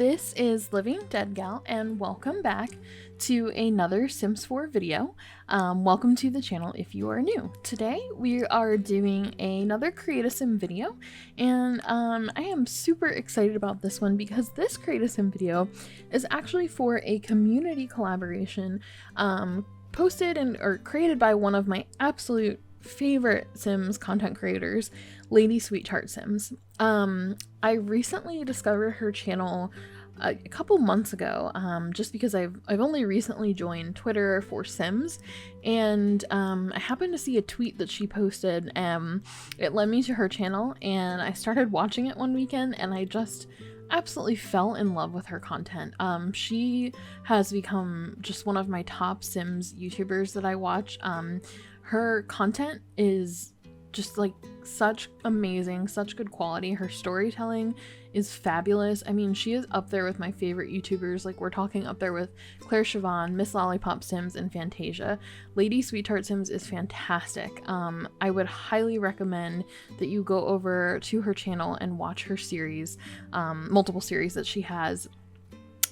This is Living Dead Gal, and welcome back to another Sims 4 video. Welcome to the channel if you are new. Today we are doing another Create a Sim video, and I am super excited about this one because this Create a Sim video is actually for a community collaboration posted or created by one of my absolute favorite Sims content creators, Lady SweetTart Sims. I recently discovered her channel a couple months ago, just because I've only recently joined Twitter for Sims, and I happened to see a tweet that she posted, and it led me to her channel, and I started watching it one weekend, and I just absolutely fell in love with her content. She has become just one of my top Sims YouTubers that I watch. Her content is just like such amazing, such good quality. Her storytelling is fabulous. I mean, she is up there with my favorite YouTubers. Like, we're talking up there with Claire Siobhan, Miss Lollipop Sims, and Fantasia. Lady SweetTart Sims is fantastic. I would highly recommend that you go over to her channel and watch her series, multiple series that she has.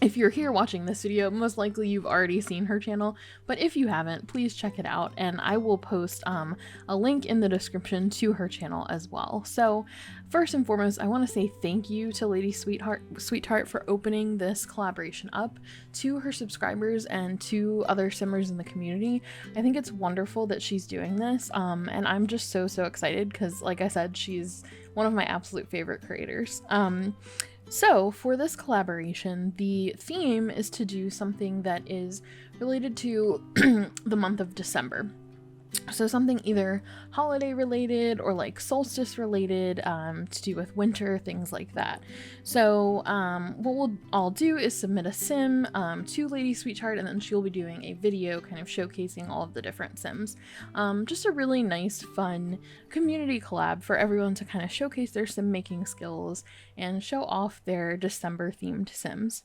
If you're here watching this video, most likely you've already seen her channel, but if you haven't, please check it out, and I will post a link in the description to her channel as well. So first and foremost, I want to say thank you to Lady SweetTart for opening this collaboration up to her subscribers and to other Simmers in the community. I think it's wonderful that she's doing this, and I'm just so excited because, like I said, she's one of my absolute favorite creators. So for this collaboration, the theme is to do something that is related to the month of December. So something either holiday related or like solstice related, to do with winter, things like that. So what we'll all do is submit a sim to Lady SweetTart, and then she'll be doing a video kind of showcasing all of the different sims. Just a really nice, fun community collab for everyone to kind of showcase their sim making skills and show off their December themed sims.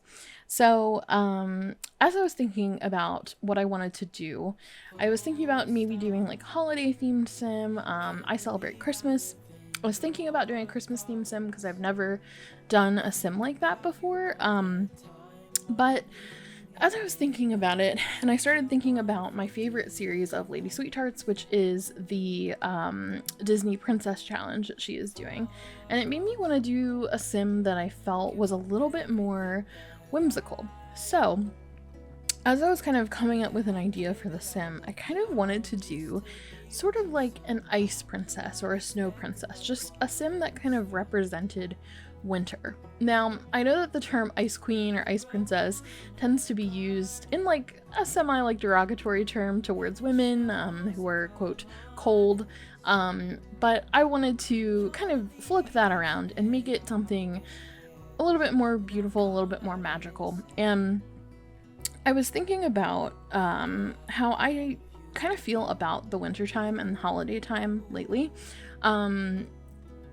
So as I was thinking about what I wanted to do, I was thinking about maybe doing like holiday themed sim. I celebrate Christmas. I was thinking about doing a Christmas themed sim because I've never done a sim like that before. But as I was thinking about it, and I started thinking about my favorite series of Lady SweetTarts, which is the Disney Princess Challenge that she is doing, and it made me want to do a sim that I felt was a little bit more whimsical. So as I was kind of coming up with an idea for the sim, I kind of wanted to do sort of like an ice princess or a snow princess, just a sim that kind of represented winter. Now, I know that the term ice queen or ice princess tends to be used in like a semi like derogatory term towards women who are, quote, cold, but I wanted to kind of flip that around and make it something a little bit more beautiful, a little bit more magical. And I was thinking about how I kind of feel about the winter time and holiday time lately.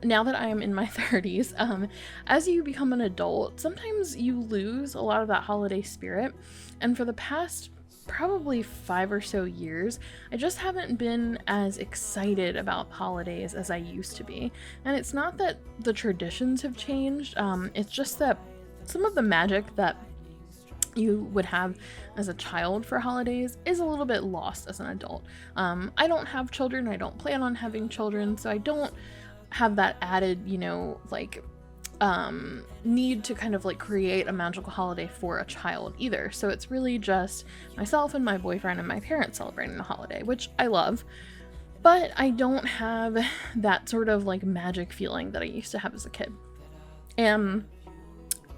Now that I am in my 30s, as you become an adult, sometimes you lose a lot of that holiday spirit. And for the past probably 5 or so years, I just haven't been as excited about holidays as I used to be. And it's not that the traditions have changed, it's just that some of the magic that you would have as a child for holidays is a little bit lost as an adult. I don't have children, I don't plan on having children, so I don't have that added, you know, like need to kind of like create a magical holiday for a child either. So it's really just myself and my boyfriend and my parents celebrating the holiday, which I love, but I don't have that sort of like magic feeling that I used to have as a kid. And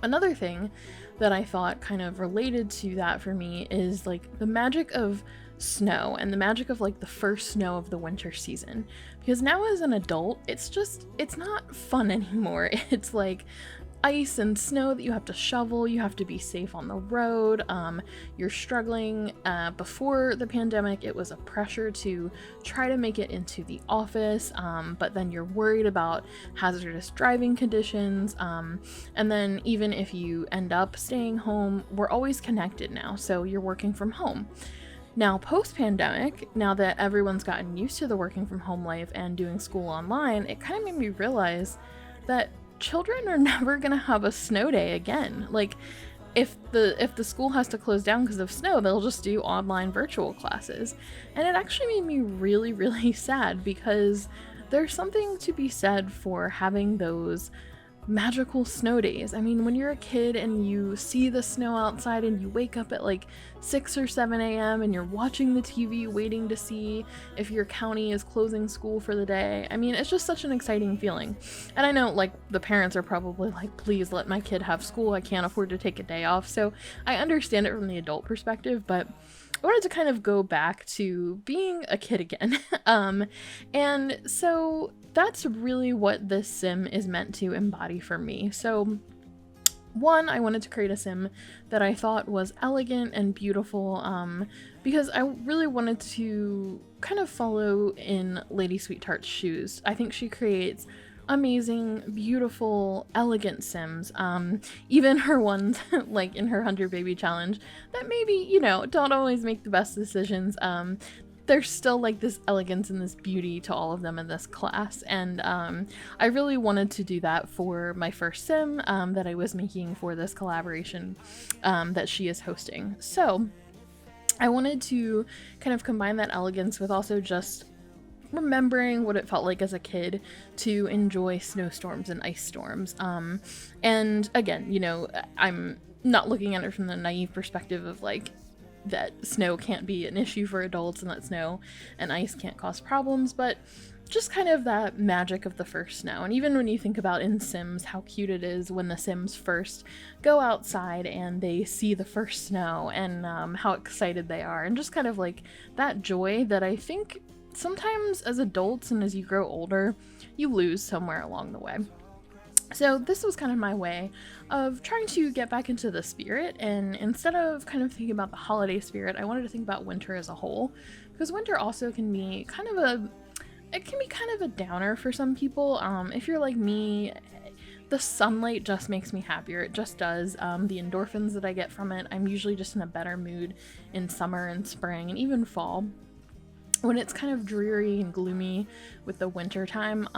another thing that I thought kind of related to that for me is like the magic of snow and the magic of like the first snow of the winter season, because now as an adult it's not fun anymore. It's like ice and snow that you have to shovel, you have to be safe on the road, you're struggling. Before the pandemic, it was a pressure to try to make it into the office, but then you're worried about hazardous driving conditions, and then even if you end up staying home, we're always connected now, so you're working from home. Now, post-pandemic, now that everyone's gotten used to the working from home life and doing school online, it kind of made me realize that children are never gonna have a snow day again. Like, if the school has to close down because of snow, they'll just do online virtual classes. And it actually made me really, really sad, because there's something to be said for having those magical snow days. I mean, when you're a kid and you see the snow outside and you wake up at like 6 or 7 a.m. and you're watching the TV waiting to see if your county is closing school for the day. I mean, it's just such an exciting feeling. And I know, like, the parents are probably like, please let my kid have school, I can't afford to take a day off. So I understand it from the adult perspective, but I wanted to kind of go back to being a kid again. And so that's really what this sim is meant to embody for me. So one, I wanted to create a sim that I thought was elegant and beautiful, because I really wanted to kind of follow in Lady SweetTart's shoes. I think she creates amazing, beautiful, elegant sims. Even her ones, like in her 100 Baby Challenge, that maybe, you know, don't always make the best decisions. There's still like this elegance and this beauty to all of them in this class, and I really wanted to do that for my first sim that I was making for this collaboration that she is hosting. So I wanted to kind of combine that elegance with also just remembering what it felt like as a kid to enjoy snowstorms and ice storms. And again, you know, I'm not looking at it from the naive perspective of like that snow can't be an issue for adults and that snow and ice can't cause problems, but just kind of that magic of the first snow. And even when you think about in Sims how cute it is when the Sims first go outside and they see the first snow, and how excited they are, and just kind of like that joy that I think sometimes as adults and as you grow older, you lose somewhere along the way. So this was kind of my way of trying to get back into the spirit, and instead of kind of thinking about the holiday spirit, I wanted to think about winter as a whole, because winter also can be kind of a downer for some people. If you're like me, the sunlight just makes me happier. It just does. The endorphins that I get from it, I'm usually just in a better mood in summer and spring and even fall. When it's kind of dreary and gloomy with the winter time,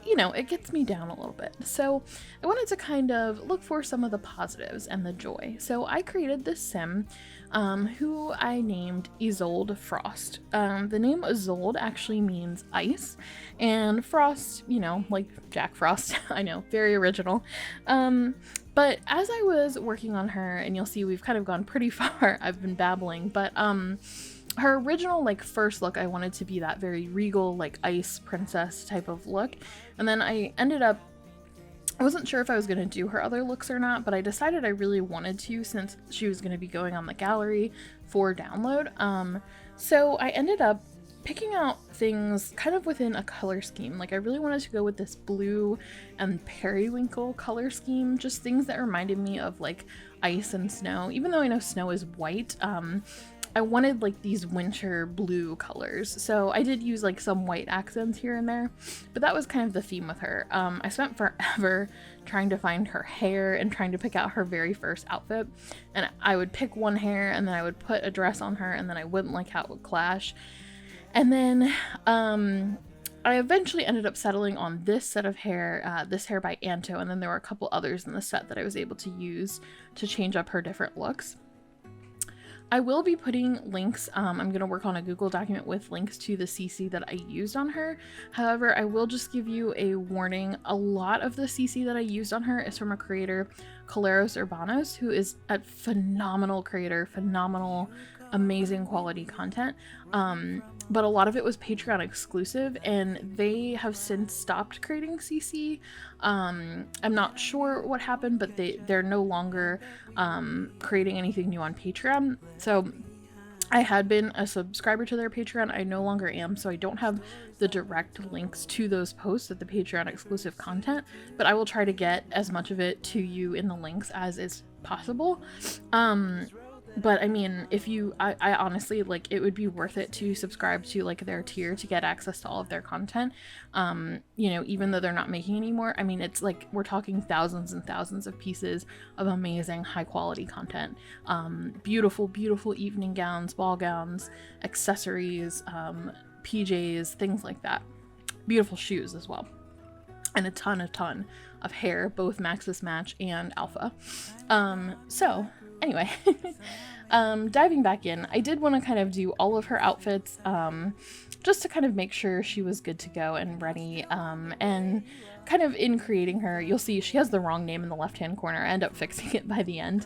you know, it gets me down a little bit. So I wanted to kind of look for some of the positives and the joy. So I created this sim who I named Isolde Frost. The name Isolde actually means ice, and Frost, you know, like Jack Frost. I know, very original. But as I was working on her, and you'll see we've kind of gone pretty far, I've been babbling, but her original like first look, I wanted to be that very regal, like ice princess type of look. And then I wasn't sure if I was going to do her other looks or not, but I decided I really wanted to, since she was going to be going on the gallery for download. So I ended up picking out things kind of within a color scheme. Like I really wanted to go with this blue and periwinkle color scheme, just things that reminded me of like ice and snow. Even though I know snow is white, I wanted like these winter blue colors, so I did use like some white accents here and there, but that was kind of the theme with her. I spent forever trying to find her hair and trying to pick out her very first outfit, and I would pick one hair and then I would put a dress on her and then I wouldn't like how it would clash. And then I eventually ended up settling on this set of hair, this hair by Anto, and then there were a couple others in the set that I was able to use to change up her different looks. I will be putting links. I'm going to work on a Google document with links to the CC that I used on her. However, I will just give you a warning. A lot of the CC that I used on her is from a creator, Caleros Urbanos, who is a phenomenal creator, phenomenal, amazing quality content. But a lot of it was Patreon exclusive, and they have since stopped creating CC. I'm not sure what happened, but they're no longer creating anything new on Patreon. So I had been a subscriber to their Patreon. I no longer am, so I don't have the direct links to those posts of the Patreon exclusive content, but I will try to get as much of it to you in the links as is possible. But I mean, if you, I honestly, like, it would be worth it to subscribe to like their tier to get access to all of their content. You know, even though they're not making anymore, I mean, it's like, we're talking thousands and thousands of pieces of amazing high quality content. Beautiful, beautiful evening gowns, ball gowns, accessories, PJs, things like that. Beautiful shoes as well. and a ton of hair, both Maxis Match and Alpha. So anyway, diving back in, I did want to kind of do all of her outfits, just to kind of make sure she was good to go and ready, and kind of in creating her, you'll see she has the wrong name in the left hand corner. I end up fixing it by the end,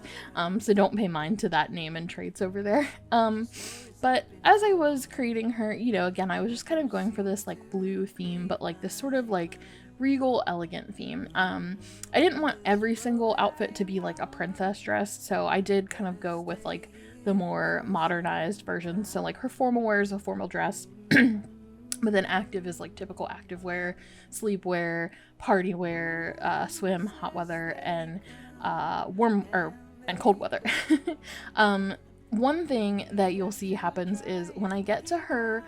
so don't pay mind to that name and traits over there. But as I was creating her, you know, again, I was just kind of going for this like blue theme, but like this sort of like regal, elegant theme. I didn't want every single outfit to be like a princess dress, so I did kind of go with like the more modernized version. So like her formal wear is a formal dress, but then active is like typical active wear, sleep wear, party wear, swim, hot weather, and and cold weather. One thing that you'll see happens is when I get to her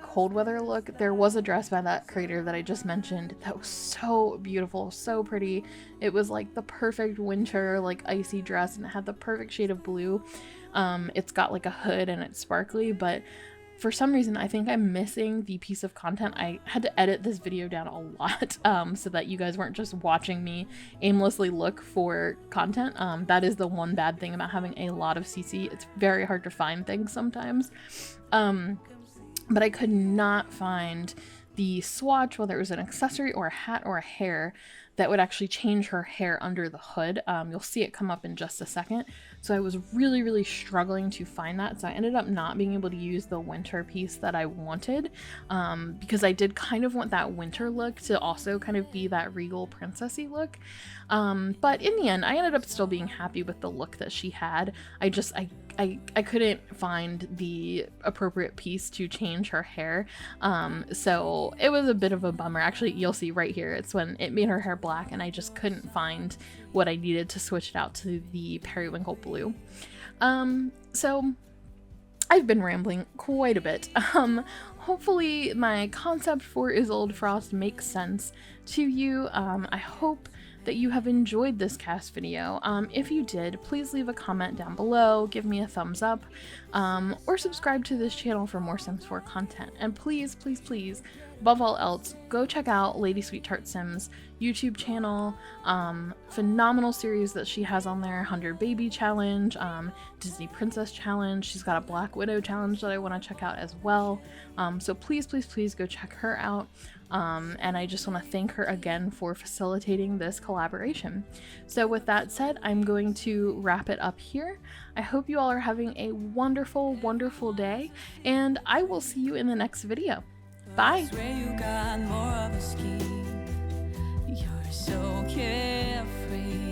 cold weather look, there was a dress by that creator that I just mentioned that was so beautiful, so pretty. It was like the perfect winter like icy dress, and it had the perfect shade of blue. It's got like a hood and it's sparkly, but for some reason I think I'm missing the piece of content. I had to edit this video down a lot, so that you guys weren't just watching me aimlessly look for content. That is the one bad thing about having a lot of CC. It's very hard to find things sometimes. But I could not find the swatch, whether it was an accessory or a hat or a hair, that would actually change her hair under the hood. You'll see it come up in just a second. So I was really struggling to find that. So I ended up not being able to use the winter piece that I wanted, because I did kind of want that winter look to also kind of be that regal princessy look. But in the end, I ended up still being happy with the look that she had. I couldn't find the appropriate piece to change her hair. So it was a bit of a bummer. Actually, you'll see right here, it's when it made her hair black and I just couldn't find what I needed to switch it out to the periwinkle blue. So I've been rambling quite a bit. Hopefully my concept for Isolde Frost makes sense to you. I hope that you have enjoyed this cast video. If you did, please leave a comment down below, give me a thumbs up, or subscribe to this channel for more Sims 4 content. And please, above all else, go check out Lady SweetTart Sims YouTube channel. Phenomenal series that she has on there: 100 Baby Challenge, Disney Princess Challenge. She's got a Black Widow challenge that I want to check out as well. So please go check her out. And I just want to thank her again for facilitating this collaboration. So with that said, I'm going to wrap it up here. I hope you all are having a wonderful day, and I will see you in the next video. Bye! I swear you got more of a scheme. You're so carefree.